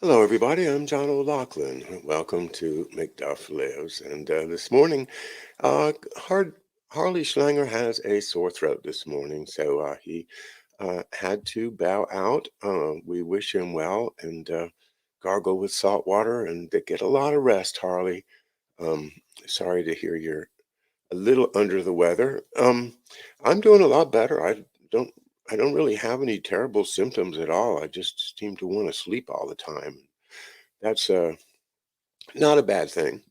Hello, everybody. I'm John O'Loughlin. Welcome to McDuff Lives. And this morning, Harley Schlanger has a sore throat this morning, so he had to bow out. We wish him well and gargle with salt water and to get a lot of rest, Harley. Um, Sorry to hear you're a little under the weather. I'm doing a lot better. Don't I don't really have any terrible symptoms at all. I just seem to want to sleep all the time. That's not a bad thing.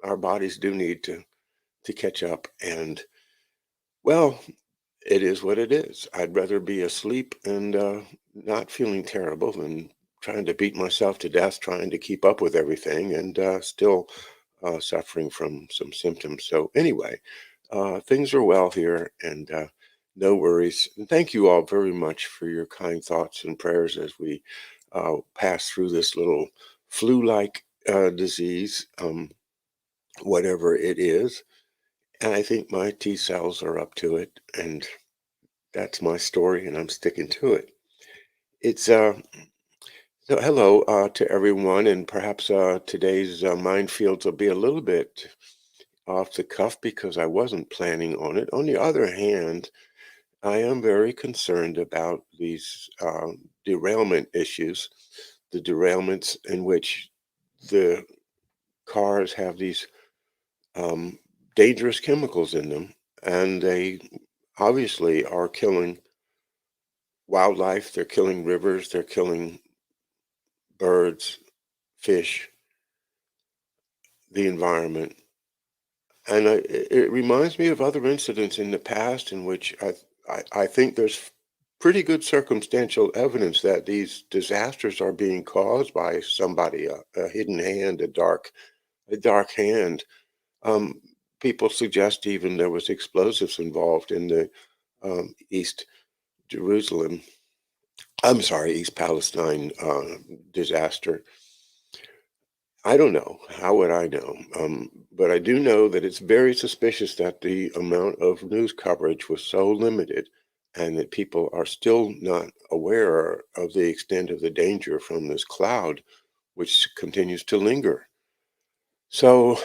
Our bodies do need to catch up, and well, it is what it is. I'd rather be asleep and not feeling terrible than trying to beat myself to death trying to keep up with everything and still suffering from some symptoms. So anyway, things are well here, and no worries. And thank you all very much for your kind thoughts and prayers as we pass through this little flu-like disease, whatever it is. And I think my T cells are up to it, and that's my story, and I'm sticking to it. It's so hello to everyone, and perhaps today's Mindfields will be a little bit off the cuff because I wasn't planning on it. On the other hand, I am very concerned about these derailment issues, the derailments in which the cars have these um, dangerous chemicals in them, and they obviously are killing wildlife, they're killing rivers, they're killing birds, fish, the environment. And it reminds me of other incidents in the past in which I think there's pretty good circumstantial evidence that these disasters are being caused by somebody, a hidden hand, a dark hand. Um, People suggest even there was explosives involved in the East Jerusalem, I'm sorry, East Palestine disaster. I don't know. How would I know? But I do know that it's very suspicious that the amount of news coverage was so limited and that people are still not aware of the extent of the danger from this cloud, which continues to linger. So,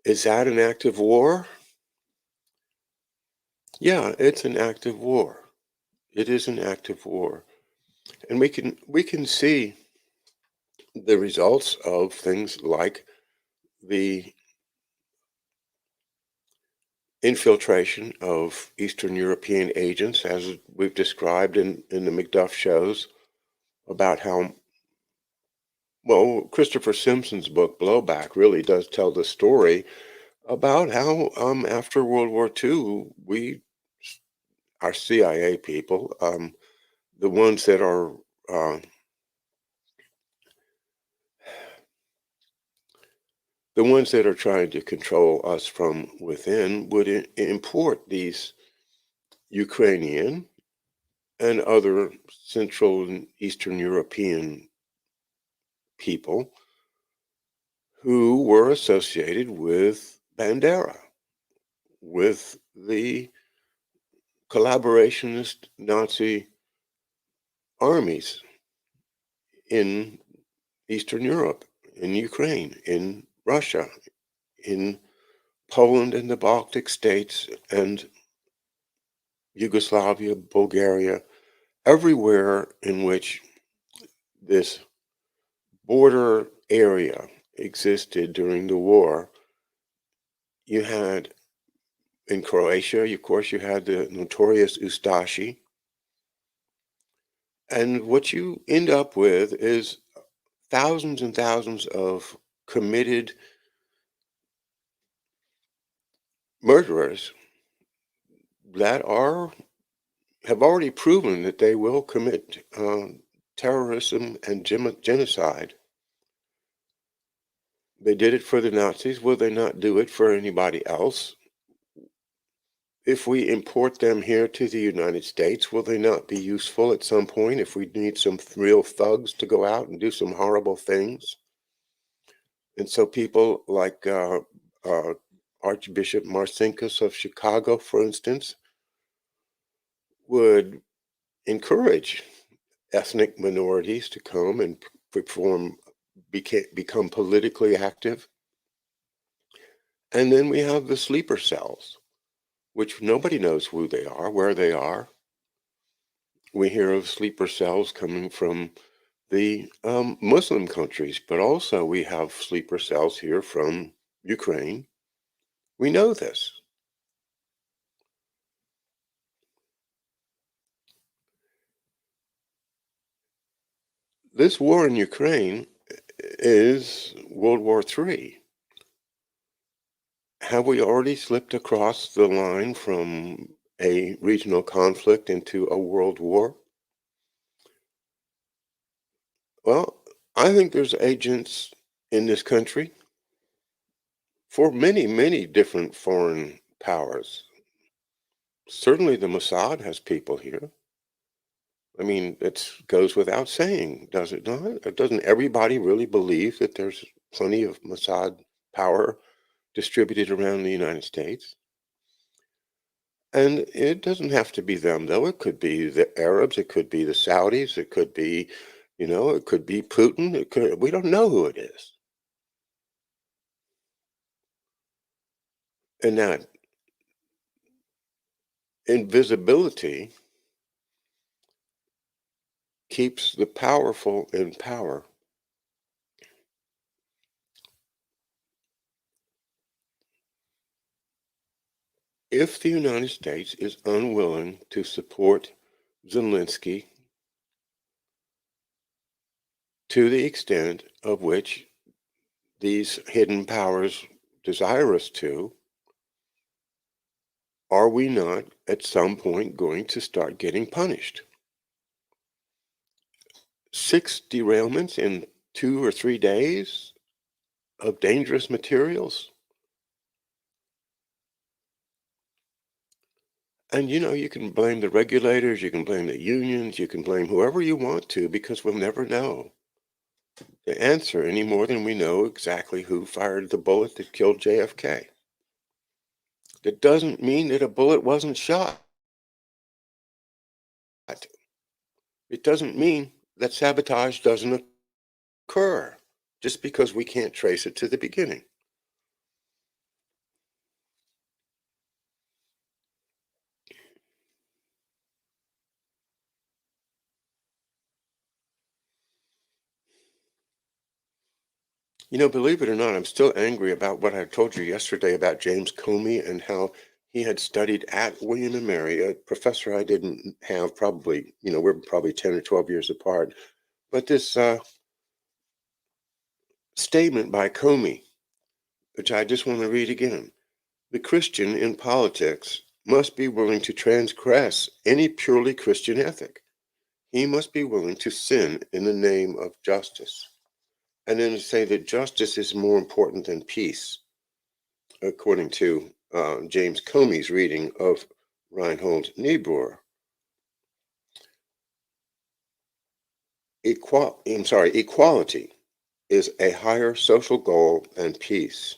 is that an active war? Yeah, it's an active war. It is an active war. And we can see the results of things like the infiltration of Eastern European agents, as we've described in the McDuff shows, about how, well, Christopher Simpson's book, Blowback, really does tell the story about how, after World War II, our CIA people, the ones that are uh, the ones that are trying to control us from within would import these Ukrainian and other Central and Eastern European people who were associated with Bandera, with the collaborationist Nazi armies in Eastern Europe, in Ukraine, in Russia, in Poland and the Baltic states, and Yugoslavia, Bulgaria, everywhere in which this border area existed during the war. You had in Croatia, of course, you had the notorious USTashi. And what you end up with is thousands and thousands of committed murderers that have already proven that they will commit terrorism and genocide. They did it for the Nazis. Will they not do it for anybody else? If we import them here to the United States, will they not be useful at some point if we need some real thugs to go out and do some horrible things? And so people like uh, Archbishop Marcinkus of Chicago, for instance, would encourage ethnic minorities to come and become politically active. And then we have the sleeper cells, which nobody knows who they are, where they are. We hear of sleeper cells coming from the Muslim countries, but also we have sleeper cells here from Ukraine. We know this. This war in Ukraine is World War III. Have we already slipped across the line from a regional conflict into a world war? Well, I think there's agents in this country for many, many different foreign powers. Certainly the Mossad has people here. I mean, it goes without saying, does it not? Doesn't everybody really believe that there's plenty of Mossad power distributed around the United States? And it doesn't have to be them, though. It could be the Arabs, it could be the Saudis, it could be, it could be Putin. We don't know who it is. And that invisibility keeps the powerful in power. If the United States is unwilling to support Zelensky to the extent of which these hidden powers desire us to, are we not at some point going to start getting punished? 6 derailments in 2 or 3 days of dangerous materials? And you can blame the regulators, you can blame the unions, you can blame whoever you want to, because we'll never know the answer any more than we know exactly who fired the bullet that killed JFK. That doesn't mean that a bullet wasn't shot. It doesn't mean that sabotage doesn't occur just because we can't trace it to the beginning. Believe it or not, I'm still angry about what I told you yesterday about James Comey and how he had studied at William and Mary, a professor I didn't have probably, we're probably 10 or 12 years apart. But this statement by Comey, which I just want to read again. The Christian in politics must be willing to transgress any purely Christian ethic. He must be willing to sin in the name of justice. And then to say that justice is more important than peace, according to James Comey's reading of Reinhold Niebuhr. Equality is a higher social goal than peace,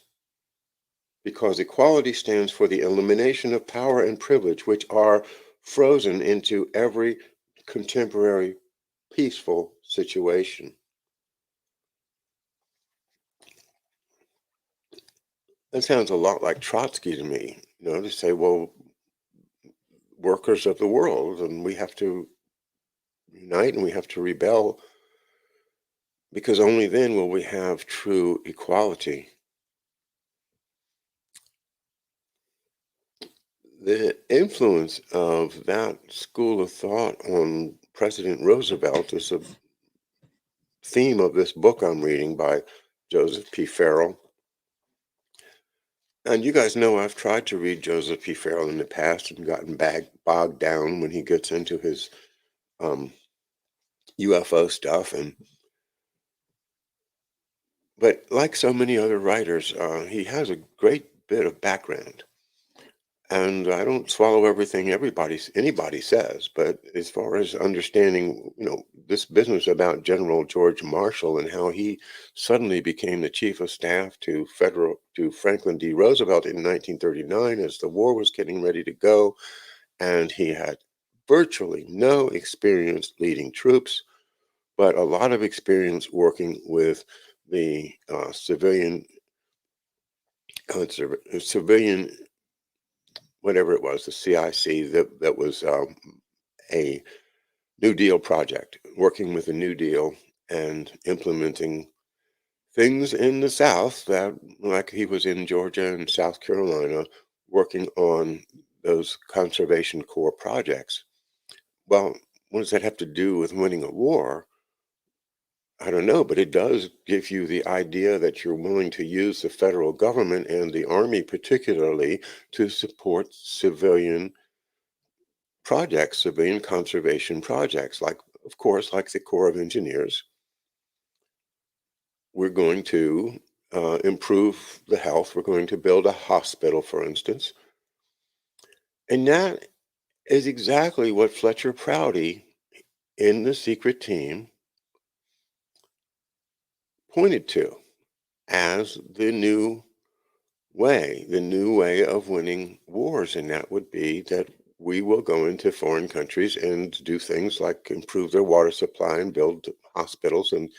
because equality stands for the elimination of power and privilege, which are frozen into every contemporary peaceful situation. That sounds a lot like Trotsky to me, to say, well, workers of the world, and we have to unite and we have to rebel, because only then will we have true equality. The influence of that school of thought on President Roosevelt is a theme of this book I'm reading by Joseph P. Farrell. And you guys know I've tried to read Joseph P. Farrell in the past and gotten bogged down when he gets into his UFO stuff. But like so many other writers, he has a great bit of background. And I don't swallow everything anybody says, but as far as understanding, this business about General George Marshall and how he suddenly became the chief of staff to Franklin D. Roosevelt in 1939 as the war was getting ready to go, and he had virtually no experience leading troops, but a lot of experience working with the civilian, whatever it was, the CIC, that was a New Deal project, working with the New Deal and implementing things in the South that, like he was in Georgia and South Carolina, working on those Conservation Corps projects. Well, what does that have to do with winning a war? I don't know, but it does give you the idea that you're willing to use the federal government and the Army particularly to support civilian projects, civilian conservation projects, like, of course, like the Corps of Engineers. We're going to improve the health. We're going to build a hospital, for instance. And that is exactly what Fletcher Prouty in the secret team pointed to as the new way of winning wars. And that would be that we will go into foreign countries and do things like improve their water supply and build hospitals and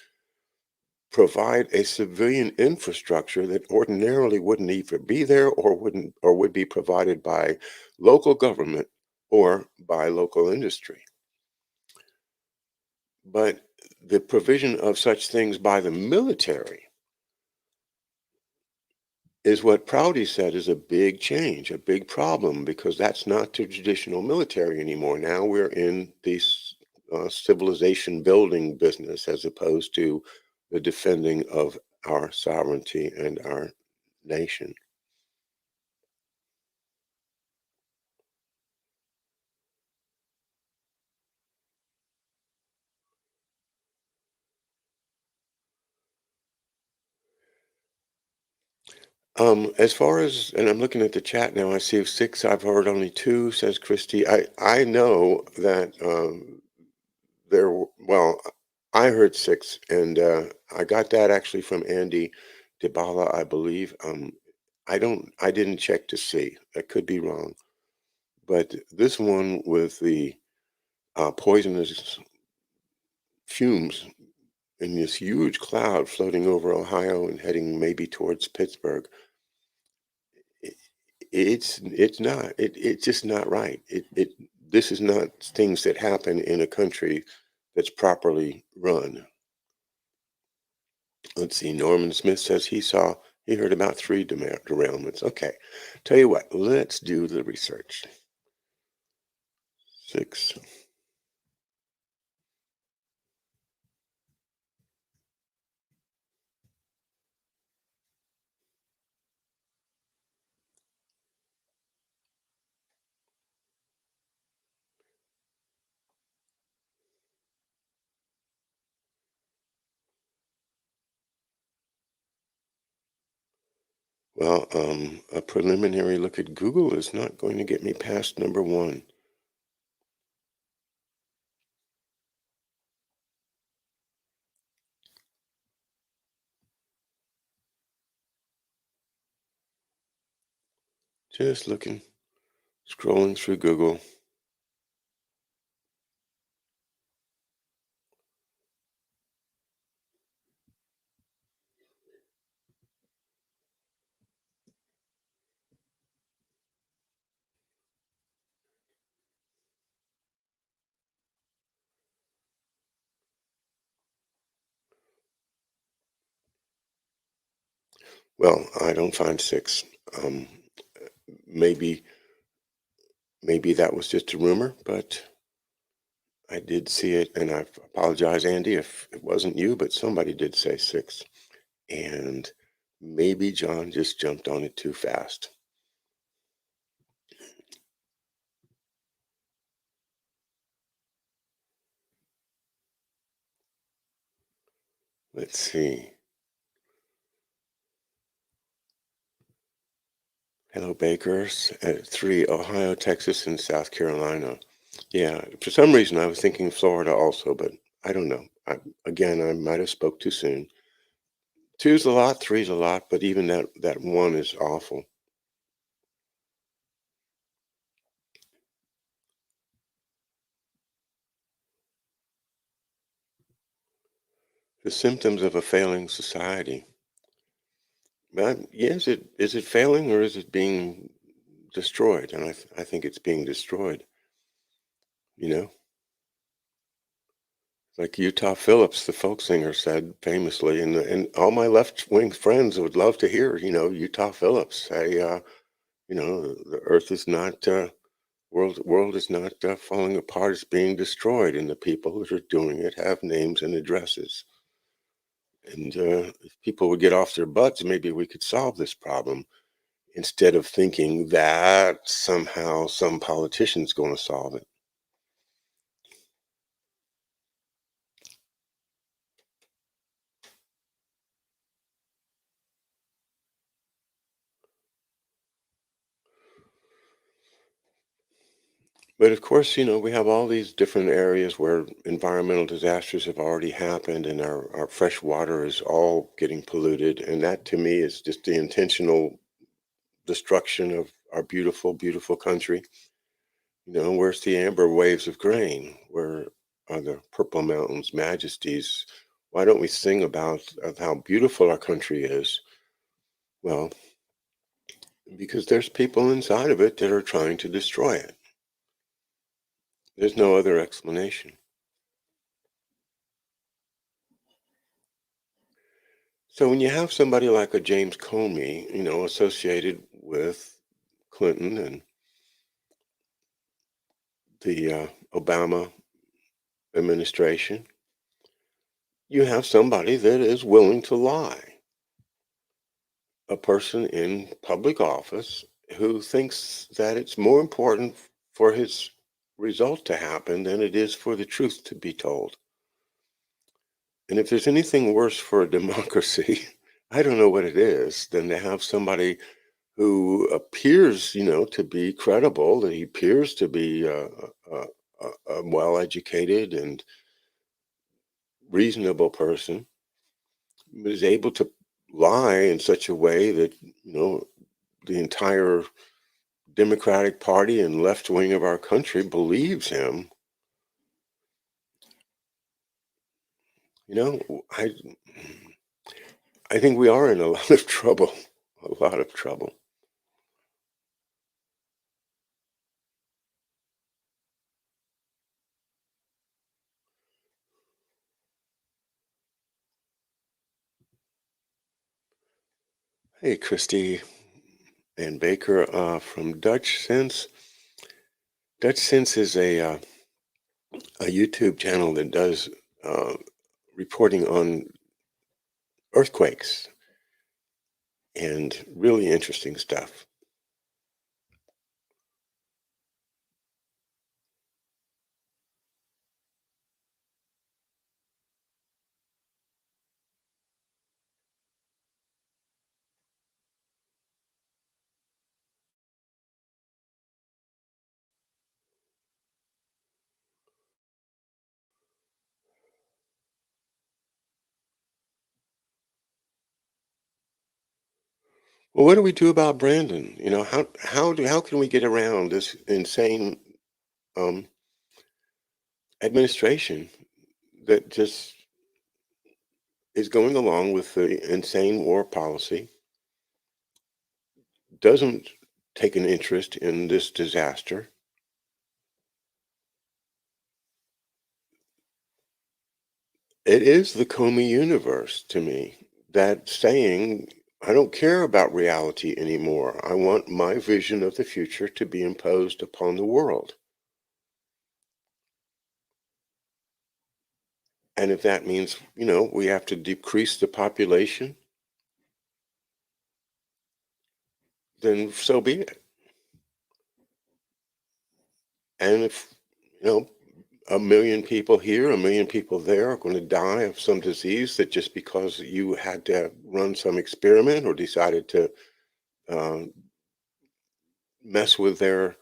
provide a civilian infrastructure that ordinarily wouldn't even be there or wouldn't or would be provided by local government or by local industry. But the provision of such things by the military is what Prouty said is a big change, a big problem, because that's not the traditional military anymore. Now we're in this civilization building business as opposed to the defending of our sovereignty and our nation. As far as, and I'm looking at the chat now, I see six. I've heard only two, says Christy. I know that well, I heard six, and I got that actually from Andy DeBala, I believe. I didn't check to see. I could be wrong, but this one with the poisonous fumes in this huge cloud floating over Ohio and heading maybe towards Pittsburgh. It's just not right. This is not things that happen in a country that's properly run. Let's see. Norman Smith says he heard about three derailments. Okay, tell you what. Let's do the research. Six. Well, a preliminary look at Google is not going to get me past number one. Just looking, scrolling through Google. Well, I don't find six. Um, maybe maybe that was just a rumor, but I did see it, and I apologize, Andy, if it wasn't you, but somebody did say six. And maybe John just jumped on it too fast. Let's see. Hello, Bakers. Three, Ohio, Texas, and South Carolina. Yeah, for some reason I was thinking Florida also, but I don't know. Again, I might have spoke too soon. Two's a lot, three's a lot, but even that one is awful. the symptoms of a failing society. But yes, it is it failing or is it being destroyed? And I think it's being destroyed. You know, like Utah Phillips, the folk singer, said famously, and all my left wing friends would love to hear, Utah Phillips say, the earth is not, world is not falling apart; it's being destroyed, and the people that are doing it have names and addresses. And if people would get off their butts, maybe we could solve this problem instead of thinking that somehow some politician's going to solve it. But of course, we have all these different areas where environmental disasters have already happened and our fresh water is all getting polluted. And that to me is just the intentional destruction of our beautiful, beautiful country. Where's the amber waves of grain? Where are the purple mountains, majesties? Why don't we sing about of how beautiful our country is? Well, because there's people inside of it that are trying to destroy it. There's no other explanation. So when you have somebody like a James Comey, associated with Clinton and the Obama administration, you have somebody that is willing to lie. A person in public office who thinks that it's more important for his result to happen than it is for the truth to be told. And if there's anything worse for a democracy, I don't know what it is, than to have somebody who appears, to be credible, that he appears to be a well-educated and reasonable person, but is able to lie in such a way that, the entire Democratic Party and left wing of our country believes him. You know, I I think we are in a lot of trouble, a lot of trouble. Hey, Christy and Baker from Dutch Sense. Dutch Sense is a YouTube channel that does uh, reporting on earthquakes and really interesting stuff. Well, what do we do about Brandon? How can we get around this insane um, administration that just is going along with the insane war policy, doesn't take an interest in this disaster. It is the Comey universe to me. That saying, I don't care about reality anymore. I want my vision of the future to be imposed upon the world. And if that means, we have to decrease the population, then so be it. And if, you know, a million people here, a million people there are going to die of some disease that just because you had to run some experiment or decided to uh, mess with their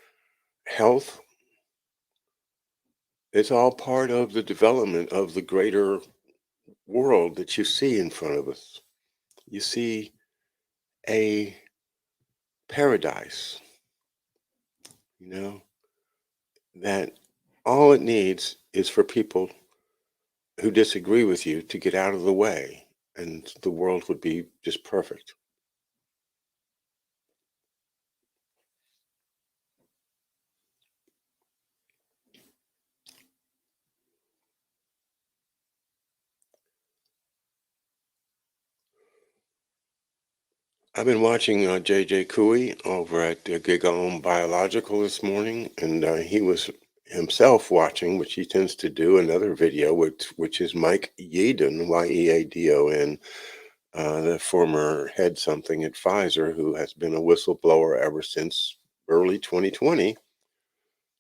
health. It's all part of the development of the greater world that you see in front of us. You see a paradise, you know, that all it needs is for people who disagree with you to get out of the way, and the world would be just perfect. I've been watching J.J. Couey over at Gigaom Biological this morning, and he was himself watching, which he tends to do, another video, which is Mike Yeadon, Yeadon, the former head something at Pfizer, who has been a whistleblower ever since early 2020,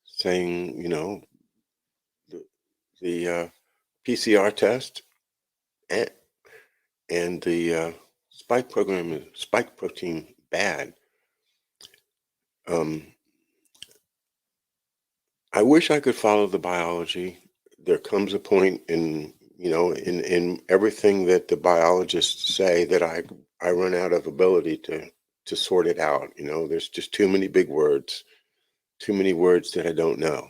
saying, the, the PCR test and, and the spike protein bad. Um, I wish I could follow the biology. There comes a point in everything that the biologists say that I run out of ability to sort it out. There's just too many big words, too many words that I don't know.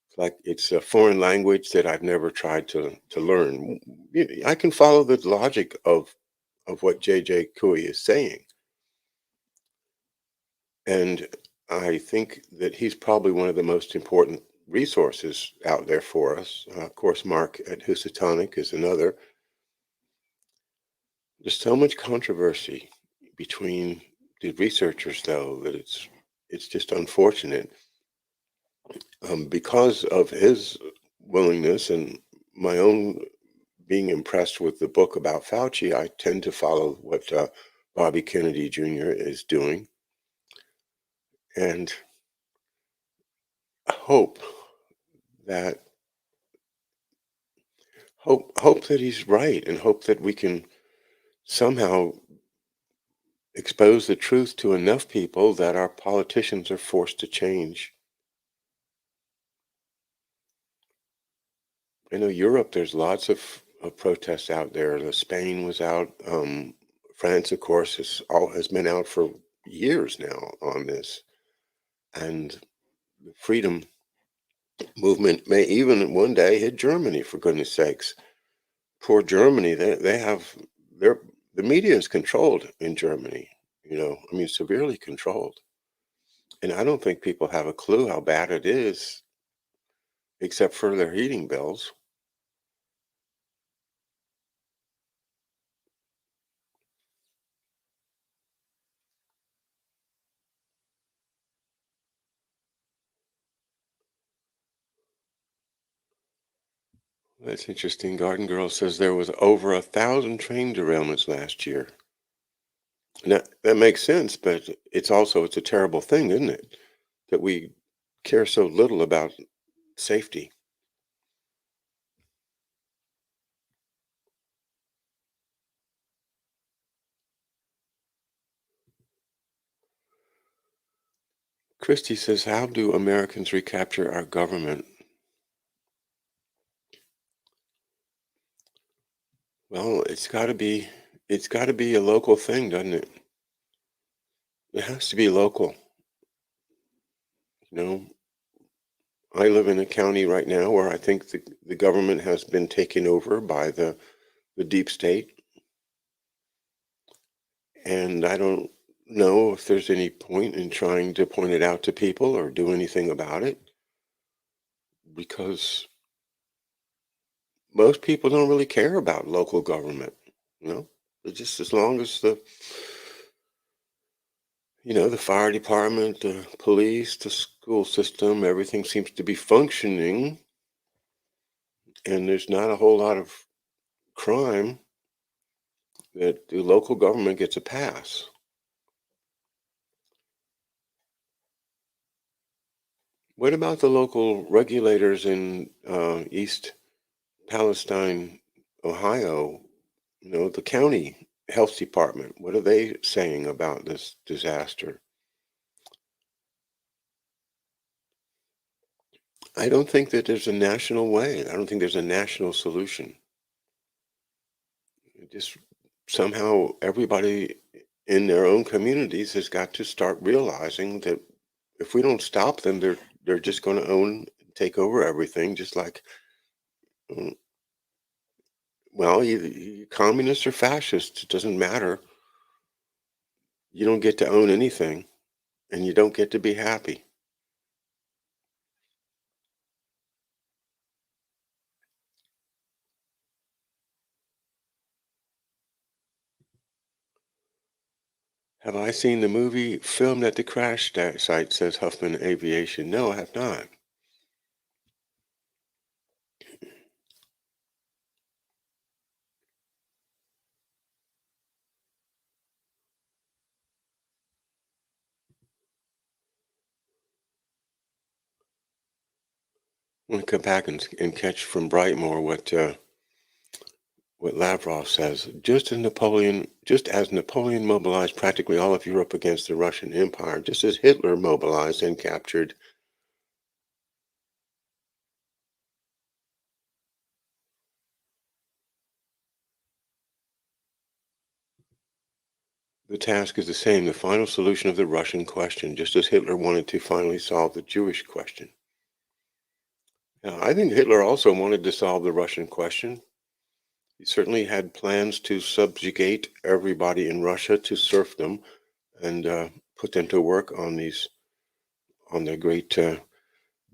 It's like it's a foreign language that I've never tried to learn. I can follow the logic of what J.J. Couey is saying, and I think that he's probably one of the most important resources out there for us. Of course, Mark at Housatonic is another. There's so much controversy between the researchers, though, that it's just unfortunate. Because of his willingness and my own being impressed with the book about Fauci, I tend to follow what Bobby Kennedy Jr. is doing and hope that hope that he's right, and hope that we can somehow expose the truth to enough people that our politicians are forced to change. I know Europe, there's lots of protests out there. Spain was out. France, of course, has been out for years now on this. And the freedom movement may even one day hit Germany, for goodness sakes. Poor Germany, they have their the media is controlled in Germany, I mean, severely controlled. And I don't think people have a clue how bad it is, except for their heating bills. That's interesting. Garden Girl says there was over 1,000 train derailments last year. Now, that makes sense, but it's a terrible thing, isn't it? That we care so little about safety. Christy says, how do Americans recapture our government? Well, it's got to be a local thing, doesn't it? It has to be local. You know, I live in a county right now where I think the government has been taken over by the deep state. And I don't know if there's any point in trying to point it out to people or do anything about it because most people don't really care about local government. You know, it's just as long as the fire department, the police, the school system, everything seems to be functioning and there's not a whole lot of crime, that the local government gets a pass. What about the local regulators in East Palestine, Ohio? The county health department. What are they saying about this disaster? I don't think that there's a national way. I don't think there's a national solution. Just somehow everybody in their own communities has got to start realizing that if we don't stop them, they're just going to take over everything, just like mm, Well, either you communist or fascist, it doesn't matter. You don't get to own anything, and you don't get to be happy. Have I seen the movie filmed at the site, says Huffman Aviation? No, I have not. I'm gonna come back and catch from Brightmoor what Lavrov says. Just as Napoleon mobilized practically all of Europe against the Russian Empire, just as Hitler mobilized and captured, the task is the same, the final solution of the Russian question, just as Hitler wanted to finally solve the Jewish question. Now, I think Hitler also wanted to solve the Russian question. He certainly had plans to subjugate everybody in Russia to serfdom and put them to work on the great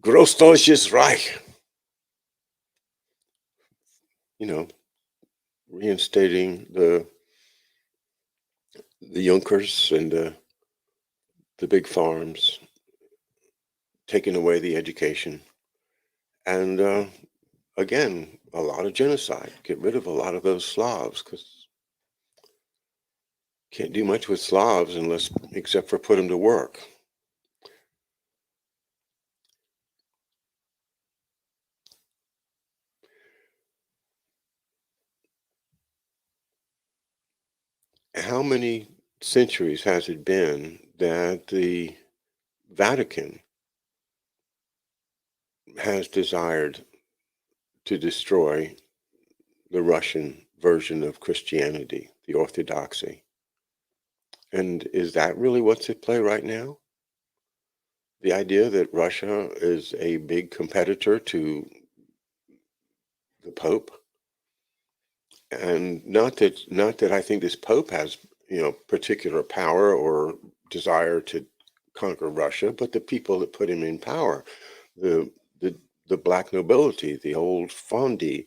Großdeutsches Reich, you know, reinstating the Junkers and the big farms, taking away the education, and again, a lot of genocide. Get rid of a lot of those Slavs because can't do much with Slavs unless except for put them to work. How many centuries has it been that the Vatican has desired to destroy the Russian version of Christianity, the Orthodoxy? And is that really what's at play right now? The idea that Russia is a big competitor to the Pope, and not that I think this Pope has, particular power or desire to conquer Russia, but the people that put him in power, the the the black nobility, the old fondi,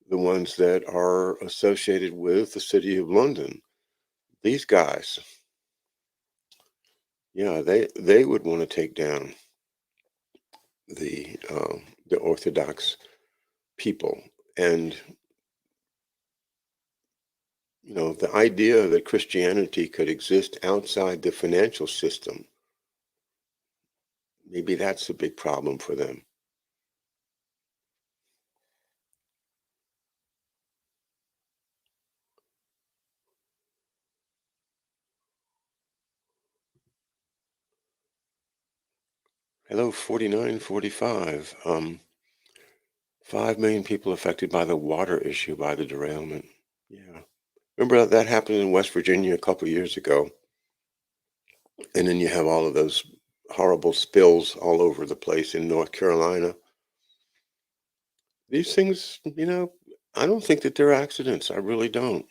the ones that are associated with the city of London. These guys, yeah, they would want to take down the Orthodox people, and the idea that Christianity could exist outside the financial system, maybe that's a big problem for them. Hello, 4945. 5 million people affected by the water issue, by the derailment. Yeah. Remember that happened in West Virginia a couple of years ago? And then you have all of those horrible spills all over the place in North Carolina. These things, I don't think that they're accidents. I really don't.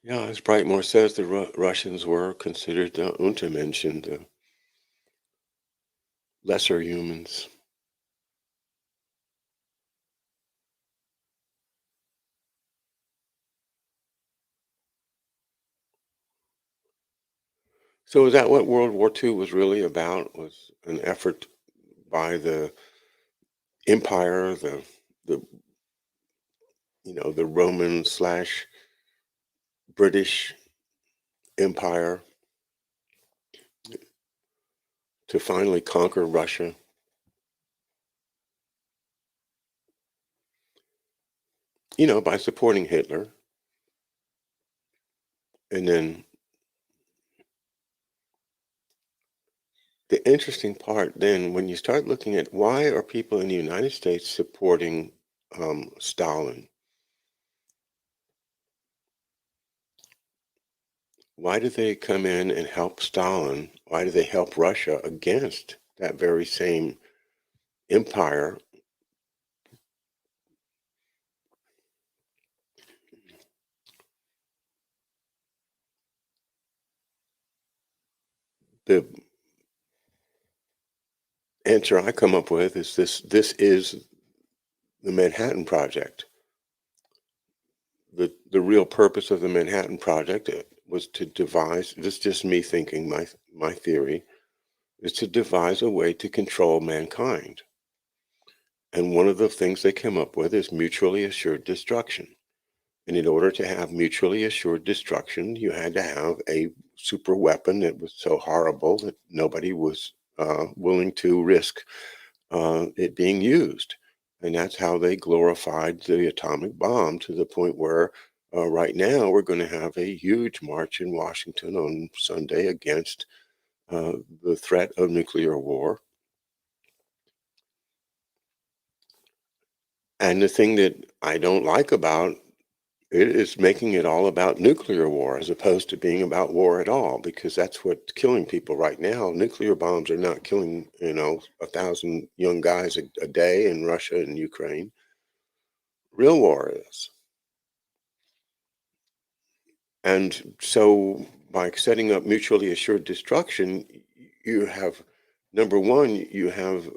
Yeah, as Brightmore says, the Russians were considered the Untermenschen, the lesser humans. So is that what World War II was really about? Was an effort by the empire, the the Roman slash British Empire to finally conquer Russia? By supporting Hitler. And then the interesting part then, when you start looking at why are people in the United States supporting Stalin? Why did they come in and help Stalin? Why did they help Russia against that very same empire? The answer I come up with is this is the Manhattan Project. The real purpose of the Manhattan Project was to devise, this is just me thinking, my theory, is to devise a way to control mankind. And one of the things they came up with is mutually assured destruction. And in order to have mutually assured destruction, you had to have a super weapon that was so horrible that nobody was willing to risk it being used. And that's how they glorified the atomic bomb to the point where right now we're going to have a huge march in Washington on Sunday against the threat of nuclear war. And the thing that I don't like about it is making it all about nuclear war as opposed to being about war at all, because that's what's killing people right now. Nuclear bombs are not killing, 1,000 young guys a day in Russia and Ukraine. Real war is. And so by setting up mutually assured destruction, you have, number one, you have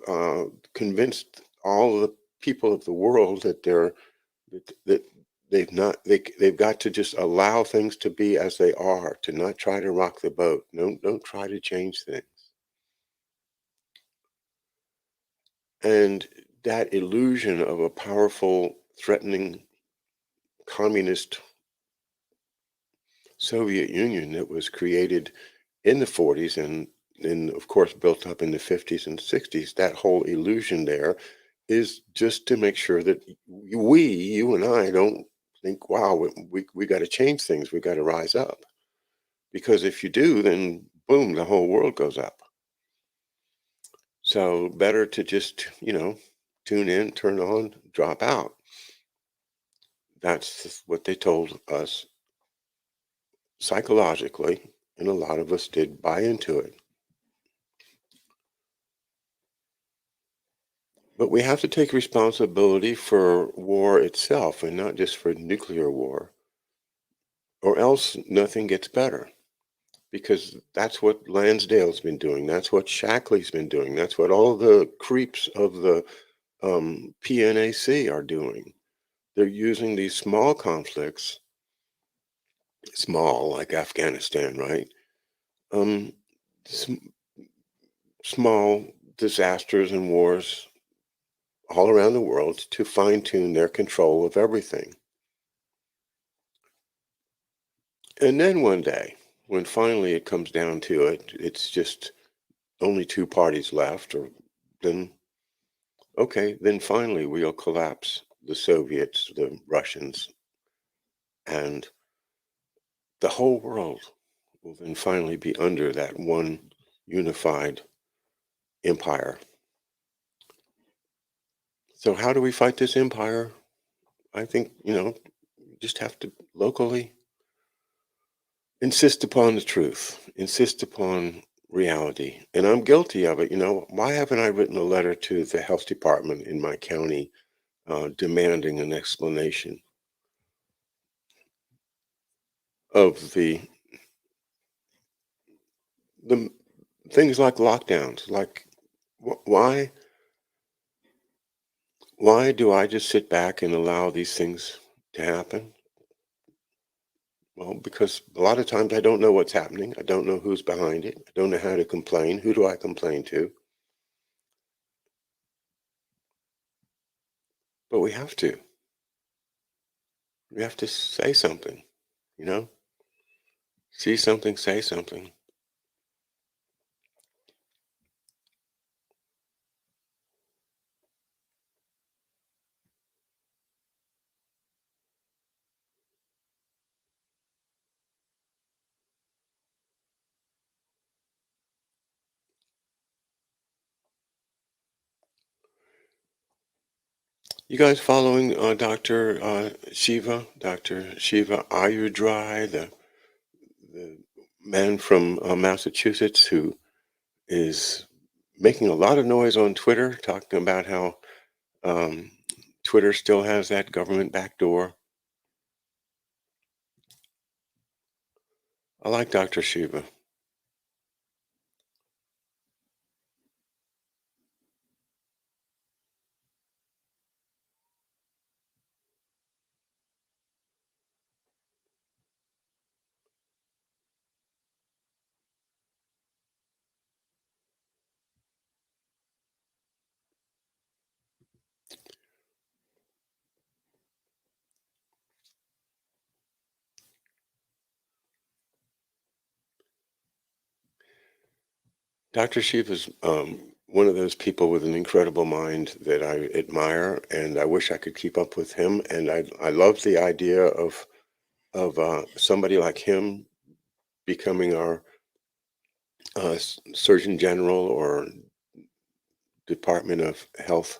convinced all the people of the world that they've got to just allow things to be as they are, to not try to rock the boat. Don't try to change things. And that illusion of a powerful, threatening communist Soviet Union that was created in the 40s and of course built up in the 50s and 60s, that whole illusion there is just to make sure that you and I don't think, wow, we got to change things. We got to rise up. Because if you do, then boom, the whole world goes up. So better to just, tune in, turn on, drop out. That's what they told us psychologically, and a lot of us did buy into it. But we have to take responsibility for war itself and not just for nuclear war, or else nothing gets better. Because that's what Lansdale's been doing. That's what Shackley's been doing. That's what all the creeps of the PNAC are doing. They're using these small conflicts, small like Afghanistan, right? Um, sm- Small disasters and wars all around the world to fine tune their control of everything. And then one day, when finally it comes down to it, it's just only two parties left, or then, okay, then finally we'll collapse the Soviets, the Russians, and the whole world will then finally be under that one unified empire. So, how do we fight this empire? I think, just have to locally insist upon the truth, insist upon reality. And I'm guilty of it. Why haven't I written a letter to the health department in my county demanding an explanation of the things like lockdowns? Like, why do I just sit back and allow these things to happen? Well, because a lot of times I don't know what's happening. I don't know who's behind it. I don't know how to complain. Who do I complain to? But we have to. We have to say something, you know? See something, say something. You guys following Dr. Shiva Ayurdry, the man from Massachusetts who is making a lot of noise on Twitter, talking about how um, Twitter still has that government backdoor. I like Dr. Shiva. Dr. Shiva's one of those people with an incredible mind that I admire, and I wish I could keep up with him. And I love the idea of somebody like him becoming our Surgeon General or Department of Health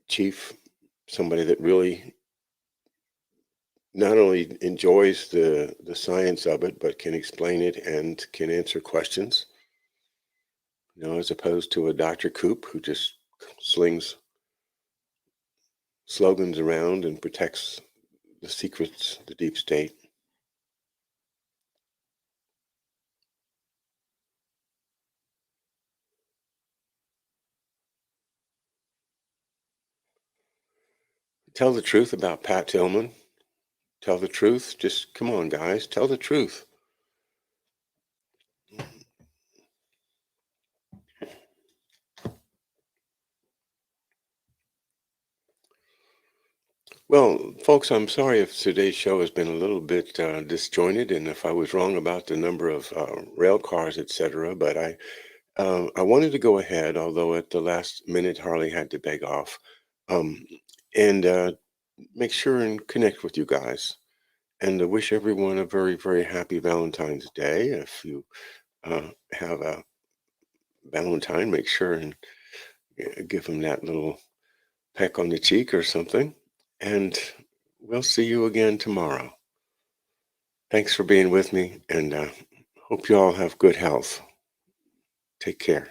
chief, somebody that really not only enjoys the science of it, but can explain it and can answer questions. As opposed to a Dr. Coop who just slings slogans around and protects the secrets, the deep state. Tell the truth about Pat Tillman. Tell the truth. Just come on, guys. Tell the truth. Well, folks, I'm sorry if today's show has been a little bit disjointed and if I was wrong about the number of rail cars, etc. But I wanted to go ahead, although at the last minute Harley had to beg off, um, and make sure and connect with you guys. And I wish everyone a very, very happy Valentine's Day. If you have a Valentine, make sure and give him that little peck on the cheek or something. And we'll see you again tomorrow. Thanks for being with me, and hope you all have good health. Take care.